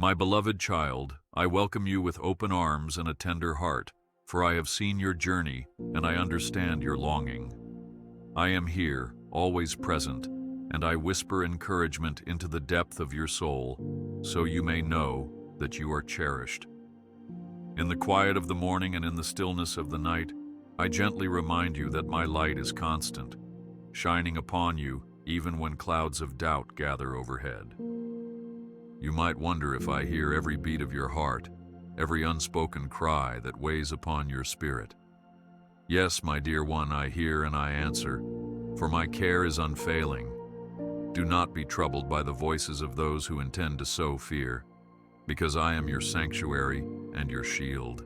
My beloved child, I welcome you with open arms and a tender heart, for I have seen your journey and I understand your longing. I am here, always present, and I whisper encouragement into the depth of your soul, so you may know that you are cherished. In the quiet of the morning and in the stillness of the night, I gently remind you that my light is constant, shining upon you even when clouds of doubt gather overhead. You might wonder if I hear every beat of your heart, every unspoken cry that weighs upon your spirit. Yes, my dear one, I hear and I answer, for my care is unfailing. Do not be troubled by the voices of those who intend to sow fear, because I am your sanctuary and your shield.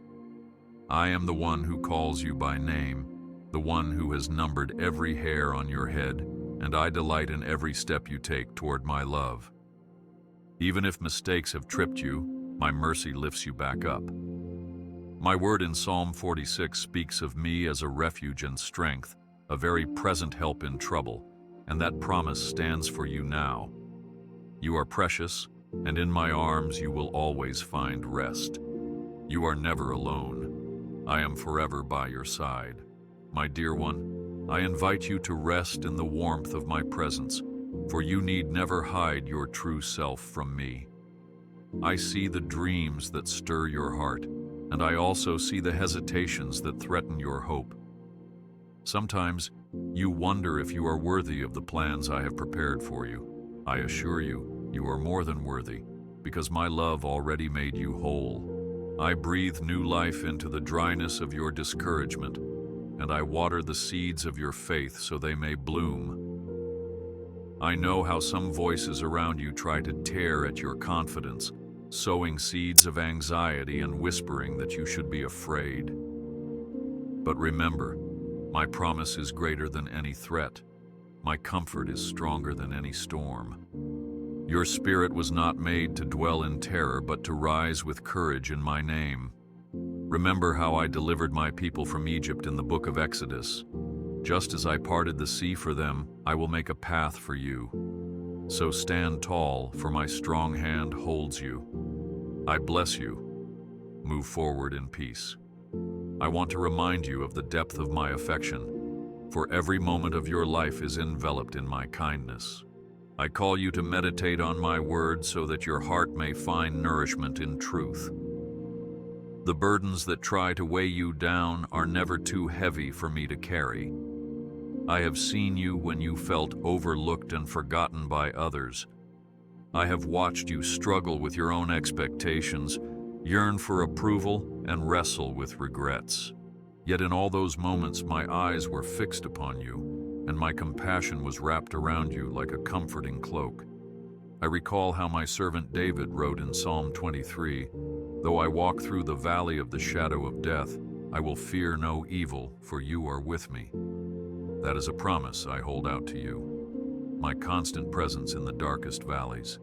I am the one who calls you by name, the one who has numbered every hair on your head, and I delight in every step you take toward my love. Even if mistakes have tripped you, my mercy lifts you back up. My word in Psalm 46 speaks of me as a refuge and strength, a very present help in trouble, and that promise stands for you now. You are precious, and in my arms you will always find rest. You are never alone. I am forever by your side. My dear one, I invite you to rest in the warmth of my presence, for you need never hide your true self from me. I see the dreams that stir your heart, and I also see the hesitations that threaten your hope. Sometimes you wonder if you are worthy of the plans I have prepared for you. I assure you, you are more than worthy, because my love already made you whole. I breathe new life into the dryness of your discouragement, and I water the seeds of your faith so they may bloom. I know how some voices around you try to tear at your confidence, sowing seeds of anxiety and whispering that you should be afraid. But remember, my promise is greater than any threat. My comfort is stronger than any storm. Your spirit was not made to dwell in terror, but to rise with courage in my name. Remember how I delivered my people from Egypt in the book of Exodus. Just as I parted the sea for them, I will make a path for you. So stand tall, for my strong hand holds you. I bless you. Move forward in peace. I want to remind you of the depth of my affection, for every moment of your life is enveloped in my kindness. I call you to meditate on my word so that your heart may find nourishment in truth. The burdens that try to weigh you down are never too heavy for me to carry. I have seen you when you felt overlooked and forgotten by others. I have watched you struggle with your own expectations, yearn for approval, and wrestle with regrets. Yet in all those moments, my eyes were fixed upon you, and my compassion was wrapped around you like a comforting cloak. I recall how my servant David wrote in Psalm 23, "Though I walk through the valley of the shadow of death, I will fear no evil, for you are with me." That is a promise I hold out to you, my constant presence in the darkest valleys.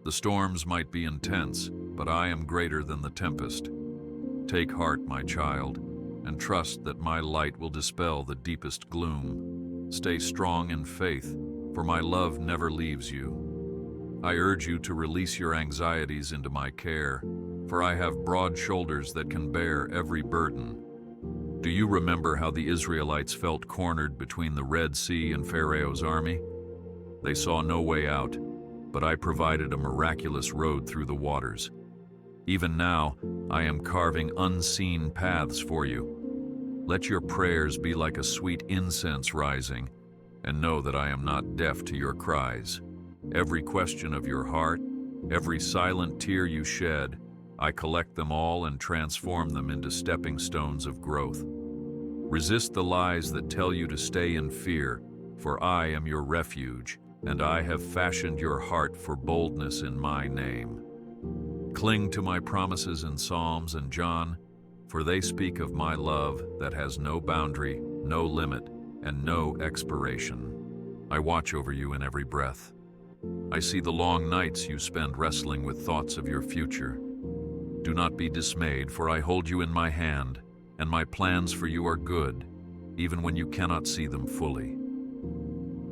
The storms might be intense, but I am greater than the tempest. Take heart, my child, and trust that my light will dispel the deepest gloom. Stay strong in faith, for my love never leaves you. I urge you to release your anxieties into my care, for I have broad shoulders that can bear every burden. Do you remember how the Israelites felt cornered between the Red Sea and Pharaoh's army? They saw no way out, but I provided a miraculous road through the waters. Even now, I am carving unseen paths for you. Let your prayers be like a sweet incense rising, and know that I am not deaf to your cries. Every question of your heart, every silent tear you shed, I collect them all and transform them into stepping stones of growth. Resist the lies that tell you to stay in fear, for I am your refuge, and I have fashioned your heart for boldness in my name. Cling to my promises in Psalms and John, for they speak of my love that has no boundary, no limit, and no expiration. I watch over you in every breath. I see the long nights you spend wrestling with thoughts of your future. Do not be dismayed, for I hold you in my hand, and my plans for you are good, even when you cannot see them fully.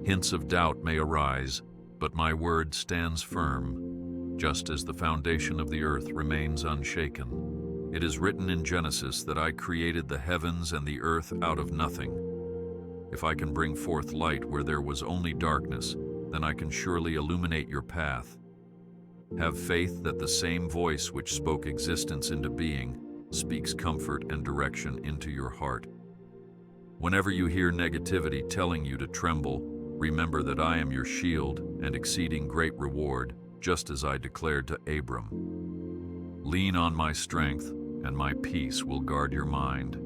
Hints of doubt may arise, but my word stands firm. just as the foundation of the earth remains unshaken. It is written in Genesis that I created the heavens and the earth out of nothing. If I can bring forth light where there was only darkness, then I can surely illuminate your path. Have faith that the same voice which spoke existence into being speaks comfort and direction into your heart. Whenever you hear negativity telling you to tremble, remember that I am your shield and exceeding great reward, just as I declared to Abram. Lean on my strength, and my peace will guard your mind.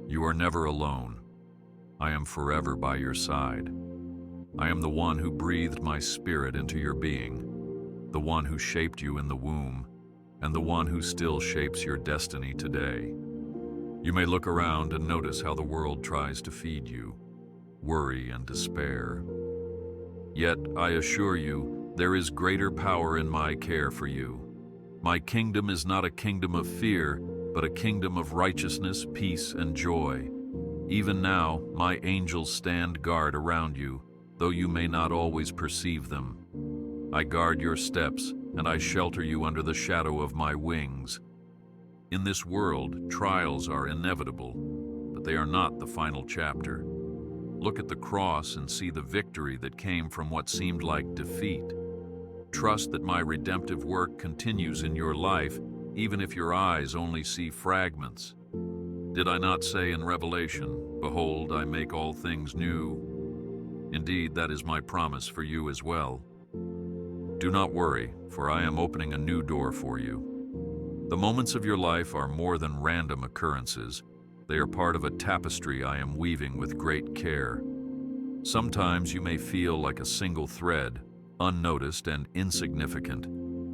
You are never alone. I am forever by your side. I am the one who breathed my spirit into your being, the one who shaped you in the womb, and the one who still shapes your destiny today. You may look around and notice how the world tries to feed you worry and despair. Yet, I assure you, there is greater power in my care for you. My kingdom is not a kingdom of fear, but a kingdom of righteousness, peace, and joy. Even now, my angels stand guard around you, though you may not always perceive them. I guard your steps, and I shelter you under the shadow of my wings. In this world, trials are inevitable, but they are not the final chapter. Look at the cross and see the victory that came from what seemed like defeat. Trust that my redemptive work continues in your life, even if your eyes only see fragments. Did I not say in Revelation, "Behold, I make all things new"? Indeed, that is my promise for you as well. Do not worry, for I am opening a new door for you. The moments of your life are more than random occurrences. They are part of a tapestry I am weaving with great care. Sometimes you may feel like a single thread, unnoticed and insignificant,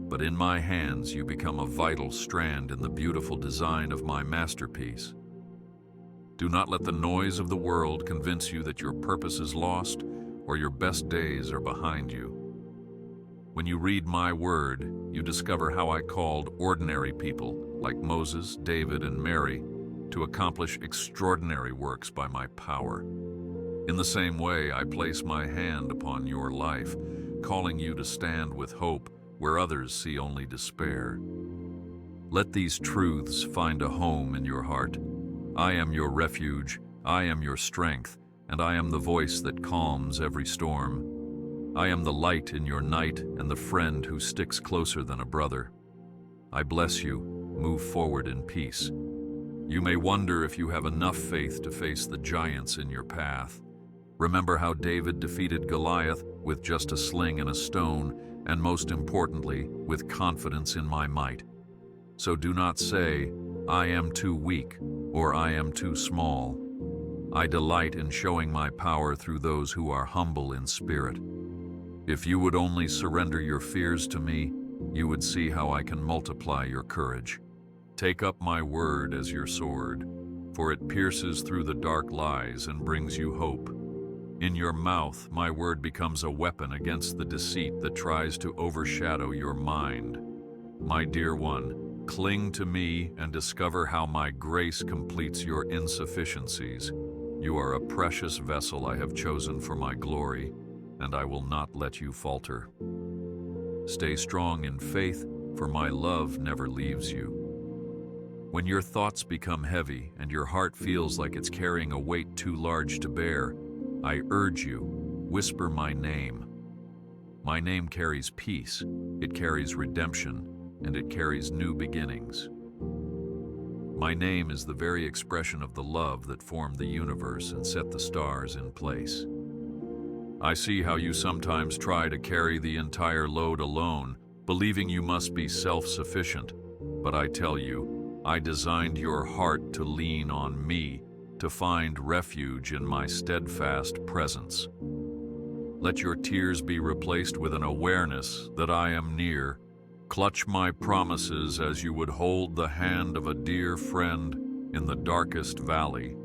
but in my hands you become a vital strand in the beautiful design of my masterpiece. Do not let the noise of the world convince you that your purpose is lost or your best days are behind you. When you read my word, you discover how I called ordinary people, like Moses, David, and Mary, to accomplish extraordinary works by my power. In the same way, I place my hand upon your life, calling you to stand with hope where others see only despair. Let these truths find a home in your heart. I am your refuge, I am your strength, and I am the voice that calms every storm. I am the light in your night and the friend who sticks closer than a brother. I bless you. Move forward in peace. You may wonder if you have enough faith to face the giants in your path. Remember how David defeated Goliath with just a sling and a stone, and most importantly, with confidence in my might. So do not say, "I am too weak," or "I am too small." I delight in showing my power through those who are humble in spirit. If you would only surrender your fears to me, you would see how I can multiply your courage. Take up my word as your sword, for it pierces through the dark lies and brings you hope. In your mouth, my word becomes a weapon against the deceit that tries to overshadow your mind. My dear one, cling to me and discover how my grace completes your insufficiencies. You are a precious vessel I have chosen for my glory, and I will not let you falter. Stay strong in faith, for my love never leaves you. When your thoughts become heavy and your heart feels like it's carrying a weight too large to bear, I urge you, whisper my name. My name carries peace, it carries redemption, and it carries new beginnings. My name is the very expression of the love that formed the universe and set the stars in place. I see how you sometimes try to carry the entire load alone, believing you must be self-sufficient. But I tell you, I designed your heart to lean on me, to find refuge in my steadfast presence. Let your tears be replaced with an awareness that I am near. Clutch my promises as you would hold the hand of a dear friend in the darkest valley.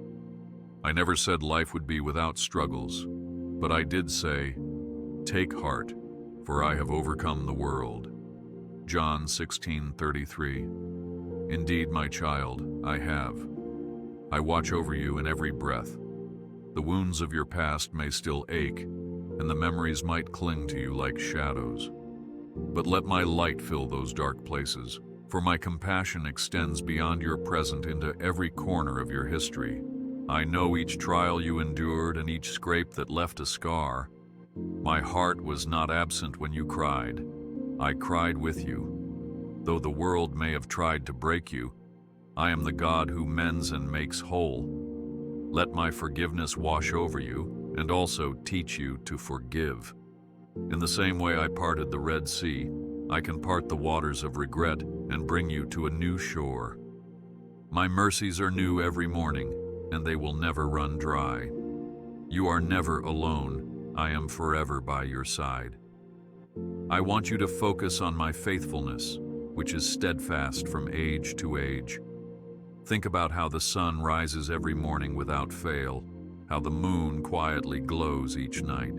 I never said life would be without struggles, but I did say, "Take heart, for I have overcome the world." John 16:33. Indeed, my child, I have. I watch over you in every breath. The wounds of your past may still ache, and the memories might cling to you like shadows. But let my light fill those dark places, for my compassion extends beyond your present into every corner of your history. I know each trial you endured and each scrape that left a scar. My heart was not absent when you cried. I cried with you. Though the world may have tried to break you, I am the God who mends and makes whole. Let my forgiveness wash over you and also teach you to forgive. In the same way I parted the Red Sea, I can part the waters of regret and bring you to a new shore. My mercies are new every morning, and they will never run dry. You are never alone. I am forever by your side. I want you to focus on my faithfulness, which is steadfast from age to age. Think about how the sun rises every morning without fail, how the moon quietly glows each night.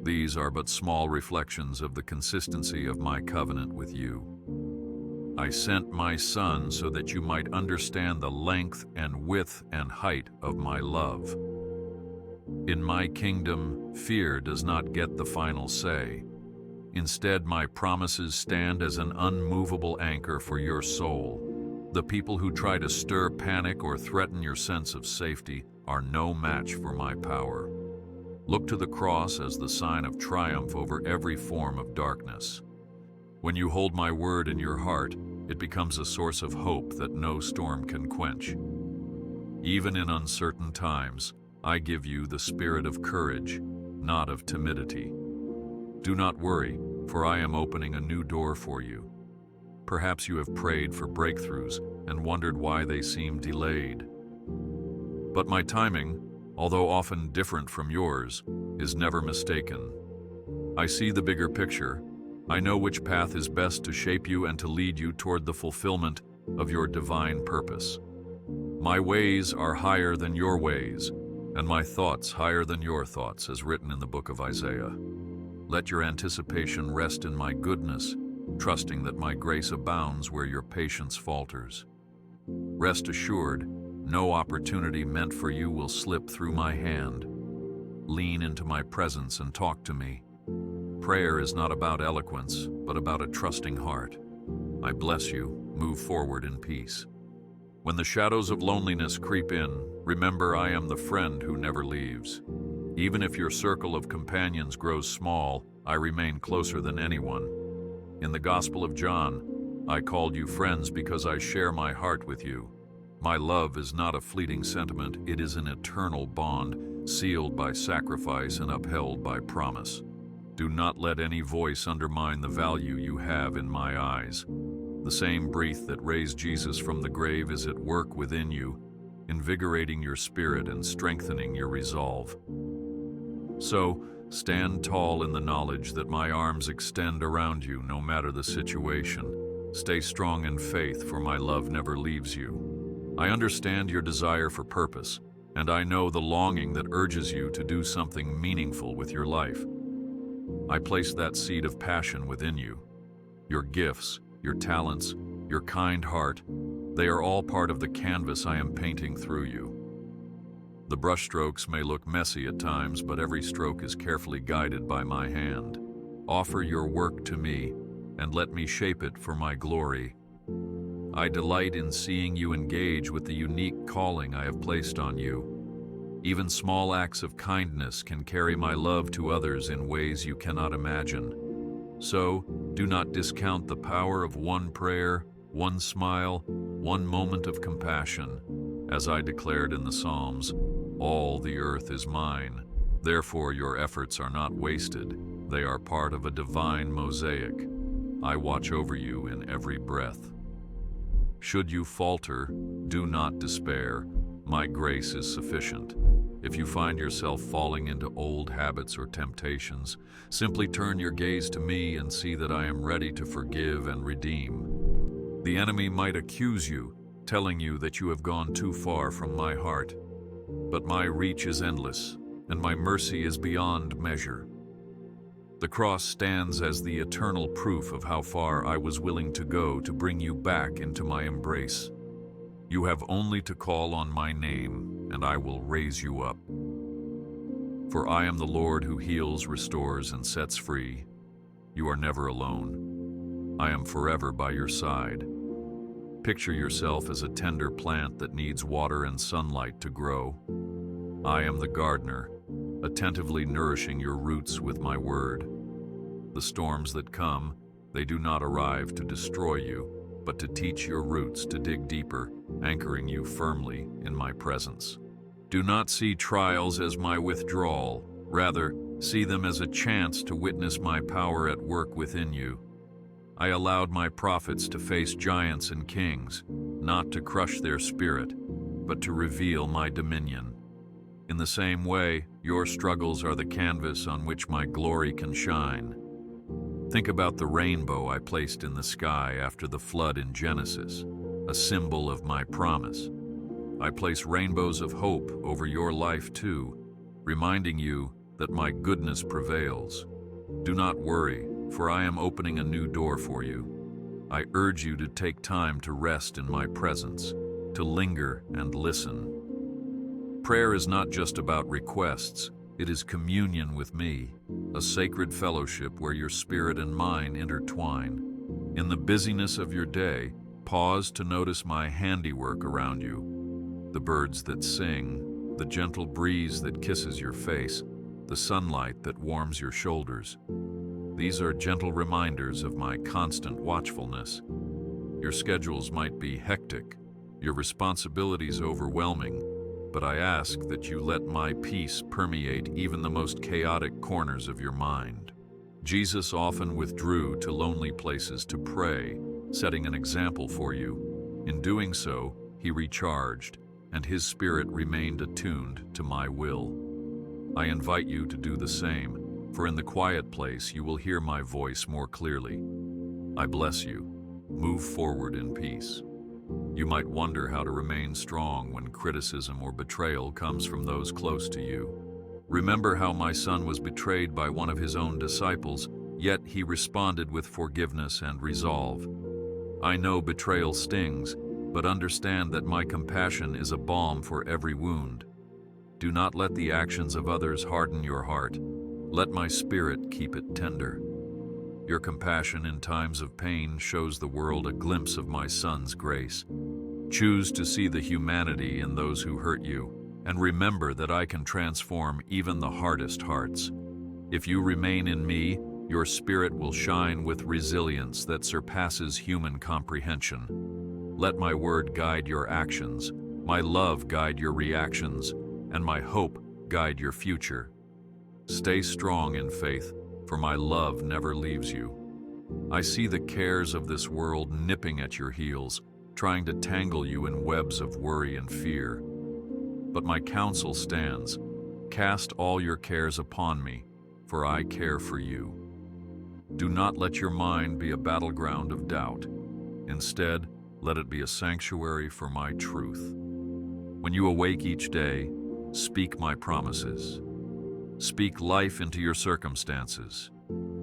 These are but small reflections of the consistency of my covenant with you. I sent my Son so that you might understand the length and width and height of my love. In my kingdom, fear does not get the final say. Instead, my promises stand as an unmovable anchor for your soul. The people who try to stir panic or threaten your sense of safety are no match for my power. Look to the cross as the sign of triumph over every form of darkness. When you hold my word in your heart, it becomes a source of hope that no storm can quench. Even in uncertain times, I give you the spirit of courage, not of timidity. Do not worry, for I am opening a new door for you. Perhaps you have prayed for breakthroughs and wondered why they seem delayed. But my timing, although often different from yours, is never mistaken. I see the bigger picture. I know which path is best to shape you and to lead you toward the fulfillment of your divine purpose. My ways are higher than your ways, and my thoughts higher than your thoughts, as written in the book of Isaiah. Let your anticipation rest in my goodness, trusting that my grace abounds where your patience falters. Rest assured, no opportunity meant for you will slip through my hand. Lean into my presence and talk to me. Prayer is not about eloquence, but about a trusting heart. I bless you. Move forward in peace. When the shadows of loneliness creep in, remember I am the friend who never leaves. Even if your circle of companions grows small, I remain closer than anyone. In the Gospel of John, I called you friends because I share my heart with you. My love is not a fleeting sentiment, it is an eternal bond, sealed by sacrifice and upheld by promise. Do not let any voice undermine the value you have in my eyes. The same breath that raised Jesus from the grave is at work within you, invigorating your spirit and strengthening your resolve. So, stand tall in the knowledge that my arms extend around you no matter the situation. Stay strong in faith, for my love never leaves you. I understand your desire for purpose, and I know the longing that urges you to do something meaningful with your life. I place that seed of passion within you. Your gifts, your talents, your kind heart, they are all part of the canvas I am painting through you. The brushstrokes may look messy at times, but every stroke is carefully guided by my hand. Offer your work to me, and let me shape it for my glory. I delight in seeing you engage with the unique calling I have placed on you. Even small acts of kindness can carry my love to others in ways you cannot imagine. So, do not discount the power of one prayer, one smile, one moment of compassion. As I declared in the Psalms, all the earth is mine. Therefore, your efforts are not wasted. They are part of a divine mosaic. I watch over you in every breath. Should you falter, do not despair. My grace is sufficient. If you find yourself falling into old habits or temptations, simply turn your gaze to me and see that I am ready to forgive and redeem. The enemy might accuse you, telling you that you have gone too far from my heart. But my reach is endless, and my mercy is beyond measure. The cross stands as the eternal proof of how far I was willing to go to bring you back into my embrace. You have only to call on my name, and I will raise you up. For I am the Lord who heals, restores, and sets free. You are never alone. I am forever by your side. Picture yourself as a tender plant that needs water and sunlight to grow. I am the gardener, attentively nourishing your roots with my word. The storms that come, they do not arrive to destroy you, but to teach your roots to dig deeper, anchoring you firmly in my presence. Do not see trials as my withdrawal. Rather, see them as a chance to witness my power at work within you. I allowed my prophets to face giants and kings, not to crush their spirit, but to reveal my dominion. In the same way, your struggles are the canvas on which my glory can shine. Think about the rainbow I placed in the sky after the flood in Genesis, a symbol of my promise. I place rainbows of hope over your life too, reminding you that my goodness prevails. Do not worry, for I am opening a new door for you. I urge you to take time to rest in my presence, to linger and listen. Prayer is not just about requests, it is communion with me, a sacred fellowship where your spirit and mine intertwine. In the busyness of your day, pause to notice my handiwork around you. The birds that sing, the gentle breeze that kisses your face, the sunlight that warms your shoulders. These are gentle reminders of my constant watchfulness. Your schedules might be hectic, your responsibilities overwhelming, but I ask that you let my peace permeate even the most chaotic corners of your mind. Jesus often withdrew to lonely places to pray, setting an example for you. In doing so, he recharged, and his spirit remained attuned to my will. I invite you to do the same, for in the quiet place you will hear my voice more clearly. I bless you. Move forward in peace. You might wonder how to remain strong when criticism or betrayal comes from those close to you. Remember how my son was betrayed by one of his own disciples, yet he responded with forgiveness and resolve. I know betrayal stings, but understand that my compassion is a balm for every wound. Do not let the actions of others harden your heart. Let my spirit keep it tender. Your compassion in times of pain shows the world a glimpse of my son's grace. Choose to see the humanity in those who hurt you, and remember that I can transform even the hardest hearts. If you remain in me, your spirit will shine with resilience that surpasses human comprehension. Let my word guide your actions, my love guide your reactions, and my hope guide your future. Stay strong in faith, for my love never leaves you. I see the cares of this world nipping at your heels, trying to tangle you in webs of worry and fear. But my counsel stands. Cast all your cares upon me, for I care for you. Do not let your mind be a battleground of doubt. Instead, let it be a sanctuary for my truth. When you awake each day, speak my promises. Speak life into your circumstances.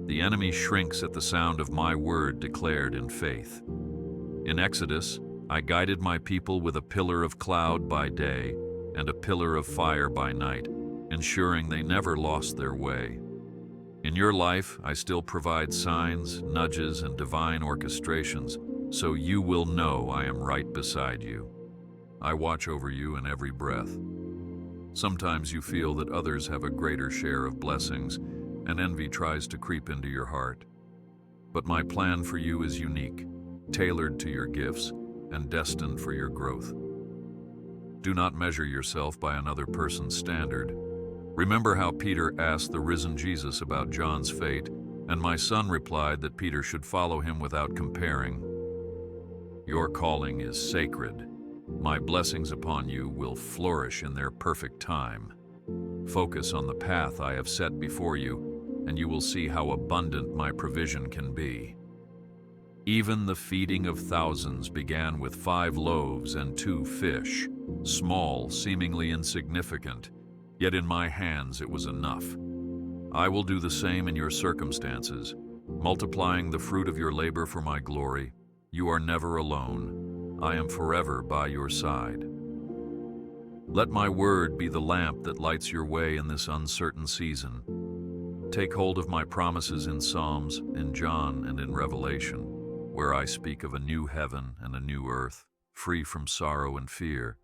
The enemy shrinks at the sound of my word declared in faith. In Exodus, I guided my people with a pillar of cloud by day and a pillar of fire by night, ensuring they never lost their way. In your life, I still provide signs, nudges, and divine orchestrations, so you will know I am right beside you. I watch over you in every breath. Sometimes you feel that others have a greater share of blessings, and envy tries to creep into your heart. But my plan for you is unique, tailored to your gifts, and destined for your growth. Do not measure yourself by another person's standard. Remember how Peter asked the risen Jesus about John's fate, and my son replied that Peter should follow him without comparing. Your calling is sacred. My blessings upon you will flourish in their perfect time. Focus on the path I have set before you, and you will see how abundant my provision can be. Even the feeding of thousands began with 5 loaves and 2 fish, small, seemingly insignificant, yet in my hands it was enough. I will do the same in your circumstances, multiplying the fruit of your labor for my glory. You are never alone. I am forever by your side. Let my word be the lamp that lights your way in this uncertain season. Take hold of my promises in Psalms, in John, and in Revelation, where I speak of a new heaven and a new earth, free from sorrow and fear.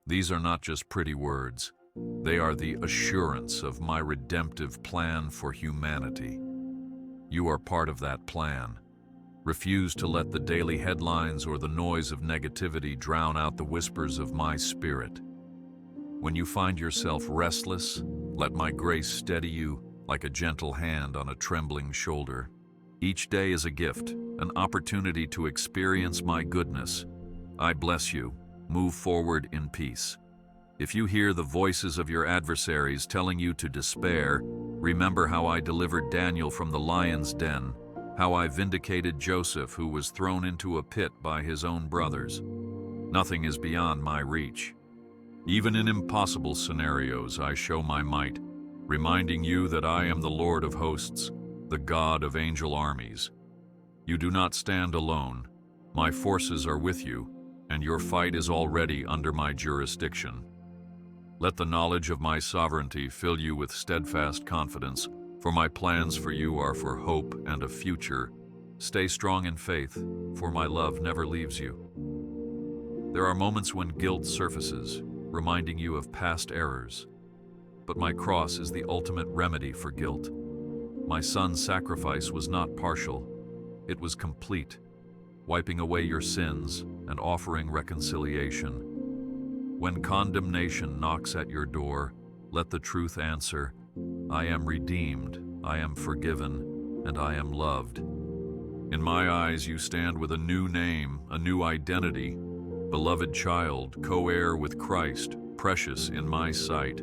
These are not just pretty words. They are the assurance of my redemptive plan for humanity. You are part of that plan. Refuse to let the daily headlines or the noise of negativity drown out the whispers of my spirit. When you find yourself restless, let my grace steady you like a gentle hand on a trembling shoulder. Each day is a gift, an opportunity to experience my goodness. I bless you. Move forward in peace. If you hear the voices of your adversaries telling you to despair, remember how I delivered Daniel from the lion's den, how I vindicated Joseph, who was thrown into a pit by his own brothers. Nothing is beyond my reach. Even in impossible scenarios, I show my might, reminding you that I am the Lord of hosts, the God of angel armies. You do not stand alone. My forces are with you, and your fight is already under my jurisdiction. Let the knowledge of my sovereignty fill you with steadfast confidence, for my plans for you are for hope and a future. Stay strong in faith, for my love never leaves you. There are moments when guilt surfaces, reminding you of past errors. But my cross is the ultimate remedy for guilt. My son's sacrifice was not partial, it was complete, wiping away your sins and offering reconciliation. When condemnation knocks at your door, let the truth answer, I am redeemed, I am forgiven, and I am loved. In my eyes, you stand with a new name, a new identity, beloved child, co-heir with Christ, precious in my sight.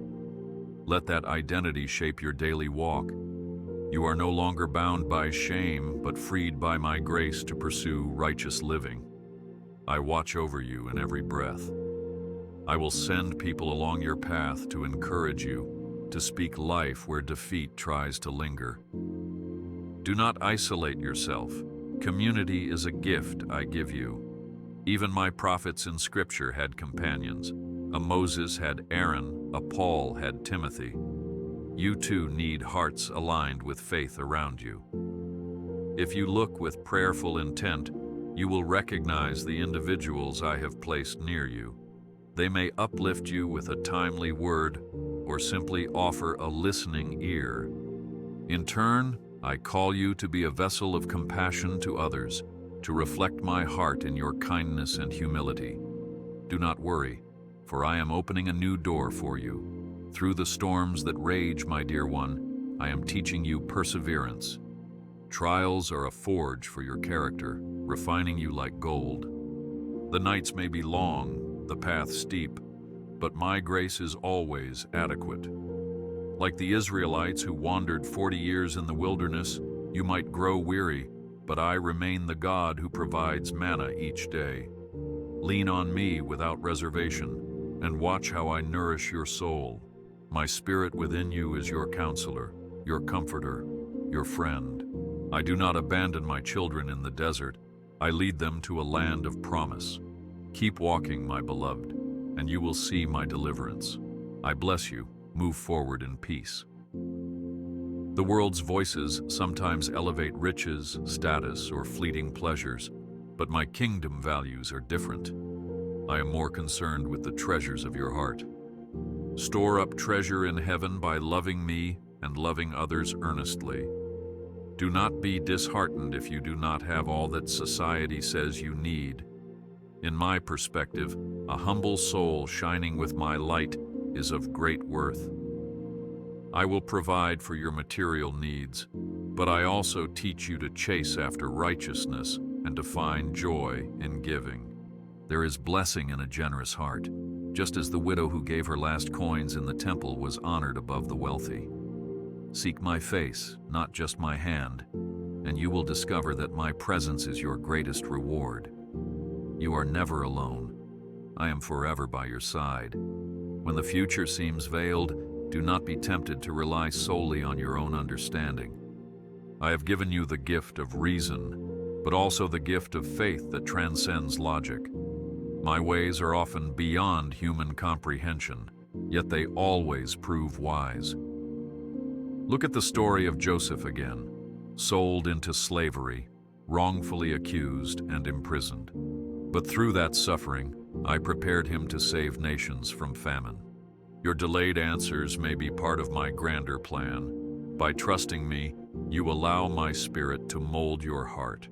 Let that identity shape your daily walk. You are no longer bound by shame, but freed by my grace to pursue righteous living. I watch over you in every breath. I will send people along your path to encourage you, to speak life where defeat tries to linger. Do not isolate yourself. Community is a gift I give you. Even my prophets in Scripture had companions. A Moses had Aaron, a Paul had Timothy. You too need hearts aligned with faith around you. If you look with prayerful intent, you will recognize the individuals I have placed near you. They may uplift you with a timely word or simply offer a listening ear. In turn, I call you to be a vessel of compassion to others, to reflect my heart in your kindness and humility. Do not worry, for I am opening a new door for you. Through the storms that rage, my dear one, I am teaching you perseverance. Trials are a forge for your character, refining you like gold. The nights may be long, the path steep, but my grace is always adequate. Like the Israelites who wandered 40 years in the wilderness, you might grow weary, but I remain the God who provides manna each day. Lean on me without reservation, and watch how I nourish your soul. My spirit within you is your counselor, your comforter, your friend. I do not abandon my children in the desert. I lead them to a land of promise. Keep walking, my beloved, and you will see my deliverance. I bless you. Move forward in peace. The world's voices sometimes elevate riches, status, or fleeting pleasures, but my kingdom values are different. I am more concerned with the treasures of your heart. Store up treasure in heaven by loving me and loving others earnestly. Do not be disheartened if you do not have all that society says you need. In my perspective, a humble soul shining with my light is of great worth. I will provide for your material needs, but I also teach you to chase after righteousness and to find joy in giving. There is blessing in a generous heart, just as the widow who gave her last coins in the temple was honored above the wealthy. Seek my face, not just my hand, and you will discover that my presence is your greatest reward. You are never alone. I am forever by your side. When the future seems veiled, do not be tempted to rely solely on your own understanding. I have given you the gift of reason, but also the gift of faith that transcends logic. My ways are often beyond human comprehension, yet they always prove wise. Look at the story of Joseph again, sold into slavery, wrongfully accused and imprisoned. But through that suffering, I prepared him to save nations from famine. Your delayed answers may be part of my grander plan. By trusting me, you allow my spirit to mold your heart.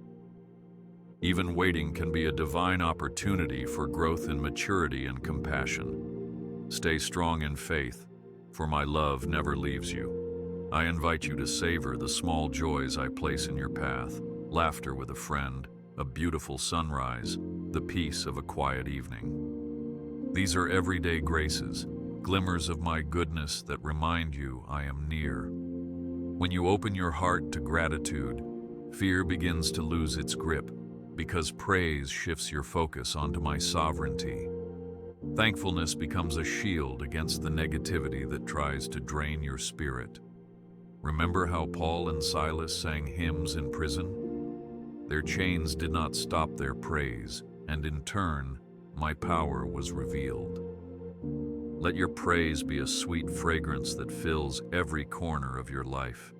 Even waiting can be a divine opportunity for growth in maturity and compassion. Stay strong in faith, for my love never leaves you. I invite you to savor the small joys I place in your path: laughter with a friend, a beautiful sunrise, the peace of a quiet evening. These are everyday graces, glimmers of my goodness that remind you I am near. When you open your heart to gratitude, fear begins to lose its grip, because praise shifts your focus onto my sovereignty. Thankfulness becomes a shield against the negativity that tries to drain your spirit. Remember how Paul and Silas sang hymns in prison? Their chains did not stop their praise, and in turn, my power was revealed. Let your praise be a sweet fragrance that fills every corner of your life.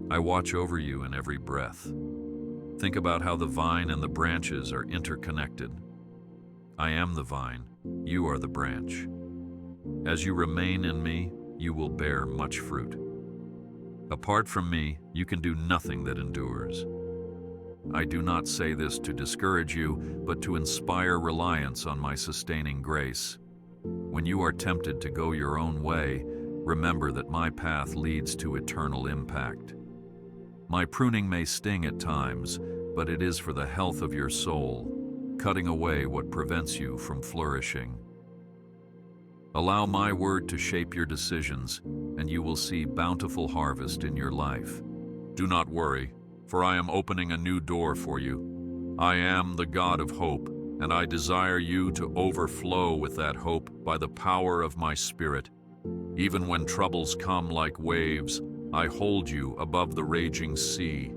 I watch over you in every breath. Think about how the vine and the branches are interconnected. I am the vine, you are the branch. As you remain in me, you will bear much fruit. Apart from me, you can do nothing that endures. I do not say this to discourage you, but to inspire reliance on my sustaining grace. When you are tempted to go your own way, remember that my path leads to eternal impact. My pruning may sting at times, but it is for the health of your soul, cutting away what prevents you from flourishing. Allow my word to shape your decisions, and you will see bountiful harvest in your life. Do not worry, for I am opening a new door for you. I am the God of hope, and I desire you to overflow with that hope by the power of my Spirit. Even when troubles come like waves, I hold you above the raging sea.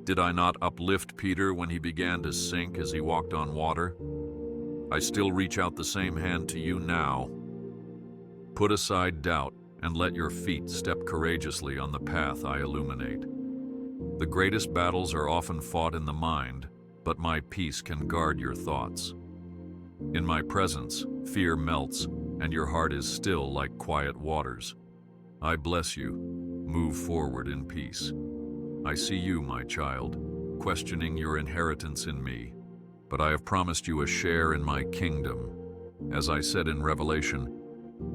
Did I not uplift Peter when he began to sink as he walked on water? I still reach out the same hand to you now. Put aside doubt and let your feet step courageously on the path I illuminate. The greatest battles are often fought in the mind, but my peace can guard your thoughts. In my presence, fear melts, and your heart is still like quiet waters. I bless you. Move forward in peace. I see you, my child, questioning your inheritance in me, but I have promised you a share in my kingdom. As I said in Revelation,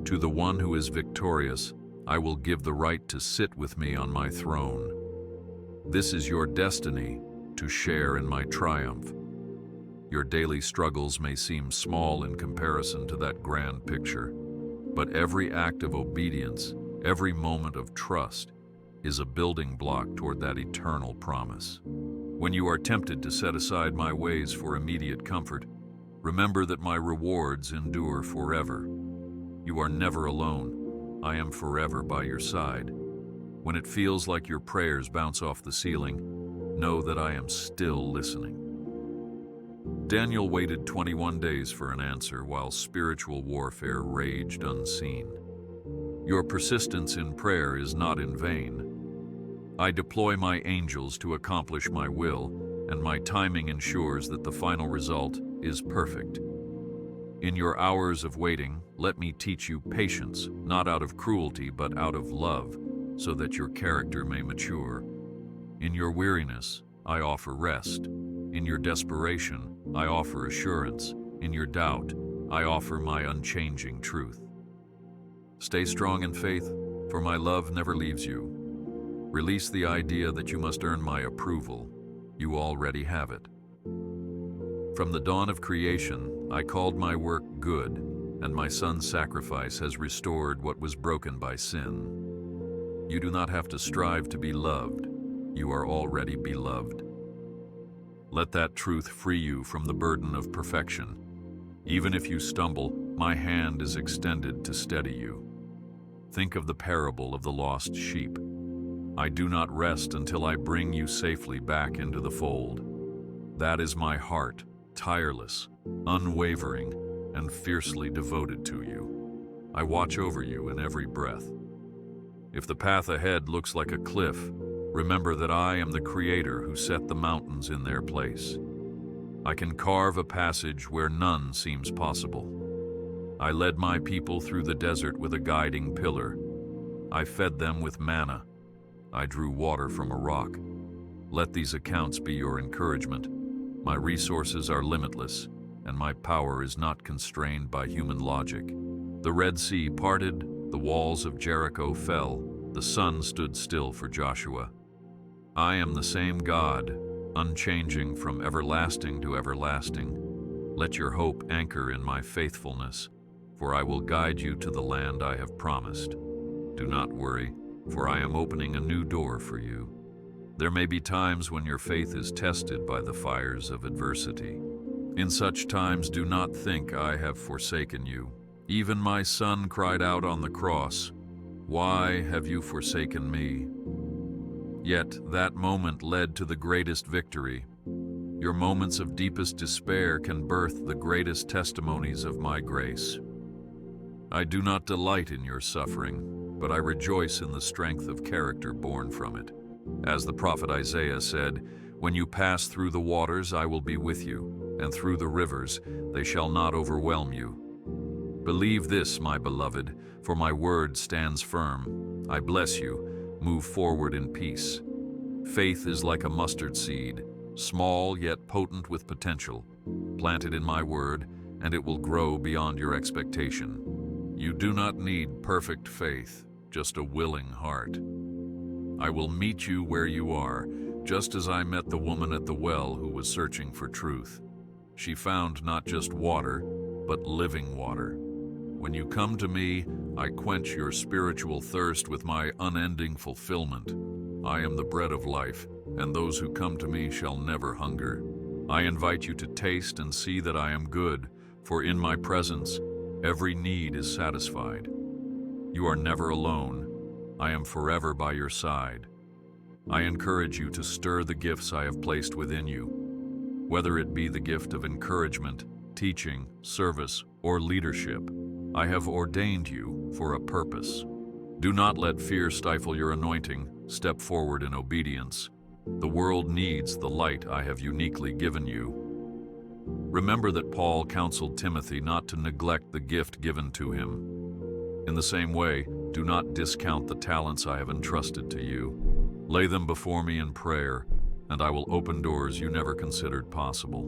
to the one who is victorious, I will give the right to sit with me on my throne. This is your destiny, to share in my triumph. Your daily struggles may seem small in comparison to that grand picture, but every act of obedience, every moment of trust, is a building block toward that eternal promise. When you are tempted to set aside my ways for immediate comfort, remember that my rewards endure forever. You are never alone. I am forever by your side. When it feels like your prayers bounce off the ceiling, know that I am still listening. Daniel waited 21 days for an answer while spiritual warfare raged unseen. Your persistence in prayer is not in vain. I deploy my angels to accomplish my will, and my timing ensures that the final result is perfect. In your hours of waiting, let me teach you patience, not out of cruelty but out of love, so that your character may mature. In your weariness, I offer rest. In your desperation, I offer assurance. In your doubt, I offer my unchanging truth. Stay strong in faith, for my love never leaves you. Release the idea that you must earn my approval. You already have it. From the dawn of creation, I called my work good, and my son's sacrifice has restored what was broken by sin. You do not have to strive to be loved. You are already beloved. Let that truth free you from the burden of perfection. Even if you stumble, my hand is extended to steady you. Think of the parable of the lost sheep. I do not rest until I bring you safely back into the fold. That is my heart, tireless, unwavering, and fiercely devoted to you. I watch over you in every breath. If the path ahead looks like a cliff, remember that I am the Creator who set the mountains in their place. I can carve a passage where none seems possible. I led my people through the desert with a guiding pillar. I fed them with manna. I drew water from a rock. Let these accounts be your encouragement. My resources are limitless, and my power is not constrained by human logic. The Red Sea parted, the walls of Jericho fell, the sun stood still for Joshua. I am the same God, unchanging from everlasting to everlasting. Let your hope anchor in my faithfulness, for I will guide you to the land I have promised. Do not worry, for I am opening a new door for you. There may be times when your faith is tested by the fires of adversity. In such times, do not think I have forsaken you. Even my Son cried out on the cross, "Why have you forsaken me?" Yet that moment led to the greatest victory. Your moments of deepest despair can birth the greatest testimonies of my grace. I do not delight in your suffering, but I rejoice in the strength of character born from it. As the prophet Isaiah said, "When you pass through the waters, I will be with you, and through the rivers, they shall not overwhelm you." Believe this, my beloved, for my word stands firm. I bless you. Move forward in peace. Faith is like a mustard seed, small yet potent with potential. Plant it in my word, and it will grow beyond your expectation. You do not need perfect faith, just a willing heart. I will meet you where you are, just as I met the woman at the well who was searching for truth. She found not just water, but living water. When you come to me, I quench your spiritual thirst with my unending fulfillment. I am the bread of life, and those who come to me shall never hunger. I invite you to taste and see that I am good, for in my presence, every need is satisfied. You are never alone. I am forever by your side. I encourage you to stir the gifts I have placed within you. Whether it be the gift of encouragement, teaching, service, or leadership, I have ordained you for a purpose. Do not let fear stifle your anointing. Step forward in obedience. The world needs the light I have uniquely given you. Remember that Paul counseled Timothy not to neglect the gift given to him. In the same way, do not discount the talents I have entrusted to you. Lay them before me in prayer, and I will open doors you never considered possible.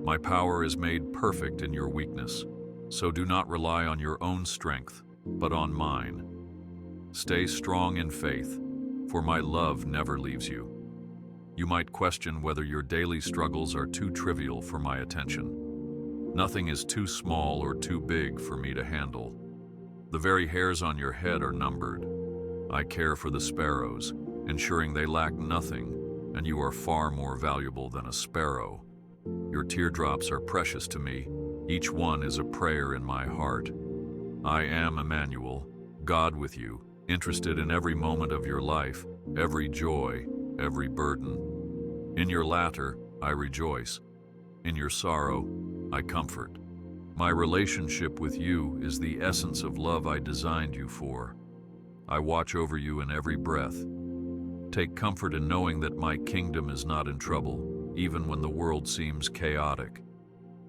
My power is made perfect in your weakness, so do not rely on your own strength, but on mine. Stay strong in faith, for my love never leaves you. You might question whether your daily struggles are too trivial for my attention. Nothing is too small or too big for me to handle. The very hairs on your head are numbered. I care for the sparrows, ensuring they lack nothing, and you are far more valuable than a sparrow. Your teardrops are precious to me. Each one is a prayer in my heart. I am Emmanuel, God with you, interested in every moment of your life, every joy, every burden. In your laughter, I rejoice. In your sorrow, I comfort. My relationship with you is the essence of love I designed you for. I watch over you in every breath. Take comfort in knowing that my kingdom is not in trouble, even when the world seems chaotic.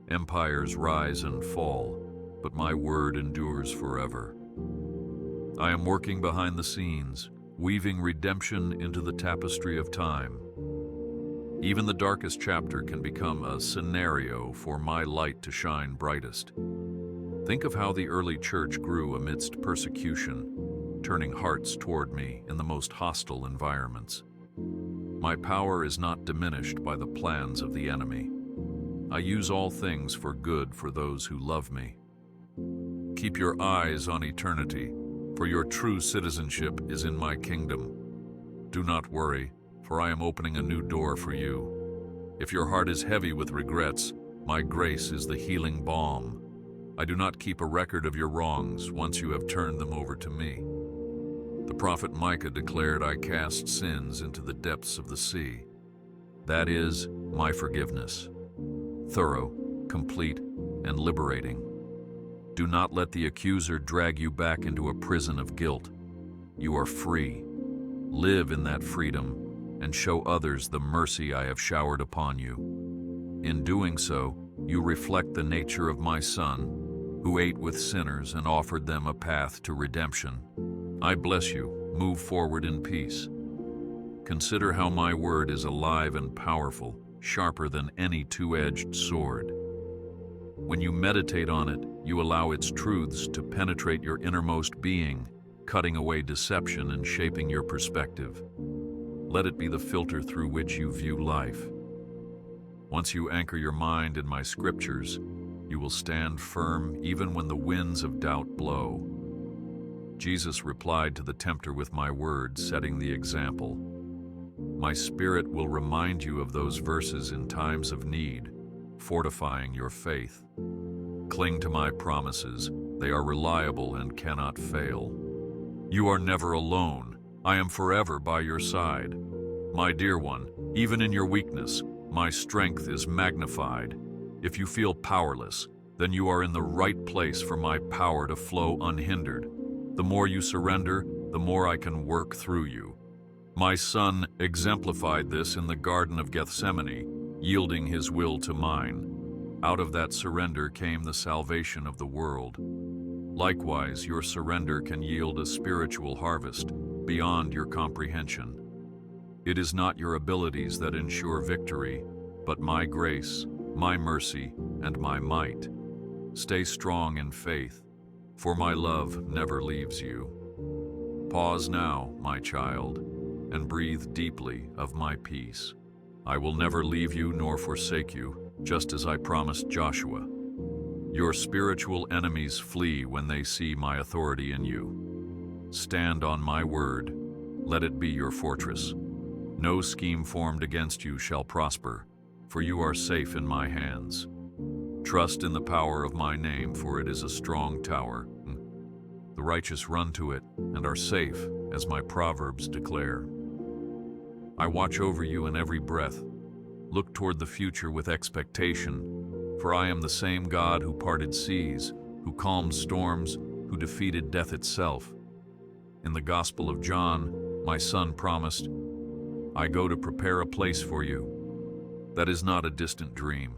Empires rise and fall, but my word endures forever. I am working behind the scenes, weaving redemption into the tapestry of time. Even the darkest chapter can become a scenario for my light to shine brightest. Think of how the early church grew amidst persecution, turning hearts toward me in the most hostile environments. My power is not diminished by the plans of the enemy. I use all things for good for those who love me. Keep your eyes on eternity, for your true citizenship is in my kingdom. Do not worry, for I am opening a new door for you. If your heart is heavy with regrets, my grace is the healing balm. I do not keep a record of your wrongs once you have turned them over to me. The prophet Micah declared, I cast sins into the depths of the sea. That is my forgiveness. Thorough, complete, and liberating. Do not let the accuser drag you back into a prison of guilt. you are free. Live in that freedom and show others the mercy I have showered upon you. In doing so, you reflect the nature of my Son, who ate with sinners and offered them a path to redemption. I bless you. Move forward in peace. Consider how my word is alive and powerful, sharper than any two-edged sword. When you meditate on it, you allow its truths to penetrate your innermost being, cutting away deception and shaping your perspective. Let it be the filter through which you view life. Once you anchor your mind in my scriptures, you will stand firm even when the winds of doubt blow. Jesus replied to the tempter with my word, setting the example. My Spirit will remind you of those verses in times of need, fortifying your faith. Cling to my promises. They are reliable and cannot fail. You are never alone. I am forever by your side. My dear one, even in your weakness, my strength is magnified. If you feel powerless, then you are in the right place for my power to flow unhindered. The more you surrender, the more I can work through you. My Son exemplified this in the Garden of Gethsemane, yielding his will to mine. Out of that surrender came the salvation of the world. Likewise, your surrender can yield a spiritual harvest beyond your comprehension. It is not your abilities that ensure victory, but my grace, my mercy, and my might. Stay strong in faith, for my love never leaves you. Pause now, my child, and breathe deeply of my peace. I will never leave you nor forsake you, just as I promised Joshua. Your spiritual enemies flee when they see my authority in you. Stand on my word. Let it be your fortress. No scheme formed against you shall prosper, for you are safe in my hands. Trust in the power of my name, for it is a strong tower. The righteous run to it and are safe, as my Proverbs declare. I watch over you in every breath. Look toward the future with expectation, for I am the same God who parted seas, who calmed storms, who defeated death itself. In the Gospel of John, my Son promised, I go to prepare a place for you. That is not a distant dream.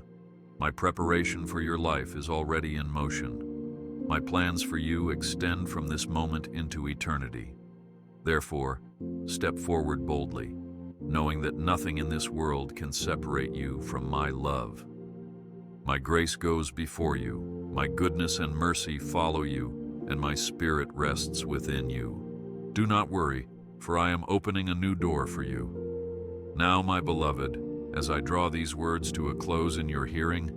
My preparation for your life is already in motion. My plans for you extend from this moment into eternity. Therefore, step forward boldly, knowing that nothing in this world can separate you from my love. My grace goes before you, my goodness and mercy follow you, and my Spirit rests within you. Do not worry, for I am opening a new door for you. Now, my beloved, as I draw these words to a close in your hearing,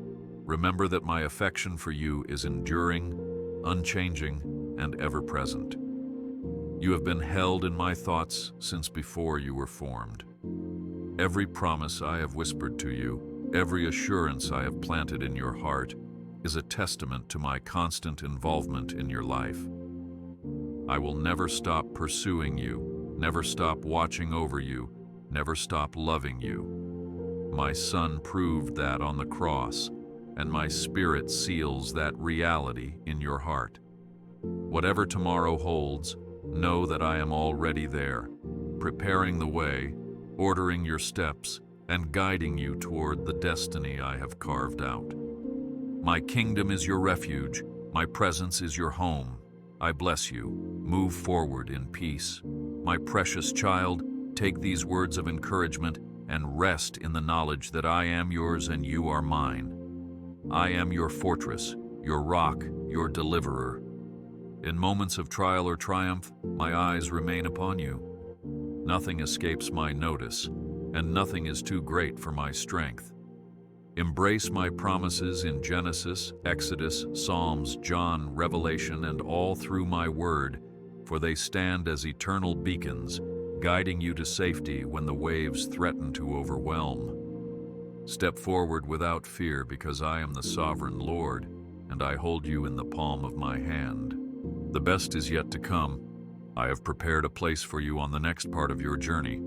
remember that my affection for you is enduring, unchanging, and ever-present. You have been held in my thoughts since before you were formed. Every promise I have whispered to you, every assurance I have planted in your heart, is a testament to my constant involvement in your life. I will never stop pursuing you, never stop watching over you, never stop loving you. My Son proved that on the cross, and my Spirit seals that reality in your heart. Whatever tomorrow holds, know that I am already there, preparing the way, ordering your steps, and guiding you toward the destiny I have carved out. My kingdom is your refuge, my presence is your home. I bless you. Move forward in peace. My precious child, take these words of encouragement and rest in the knowledge that I am yours and you are mine. I am your fortress, your rock, your deliverer. In moments of trial or triumph, my eyes remain upon you. Nothing escapes my notice, and nothing is too great for my strength. Embrace my promises in Genesis, Exodus, Psalms, John, Revelation, and all through my word, for they stand as eternal beacons, guiding you to safety when the waves threaten to overwhelm. Step forward without fear, because I am the sovereign Lord, and I hold you in the palm of my hand. The best is yet to come. I have prepared a place for you on the next part of your journey.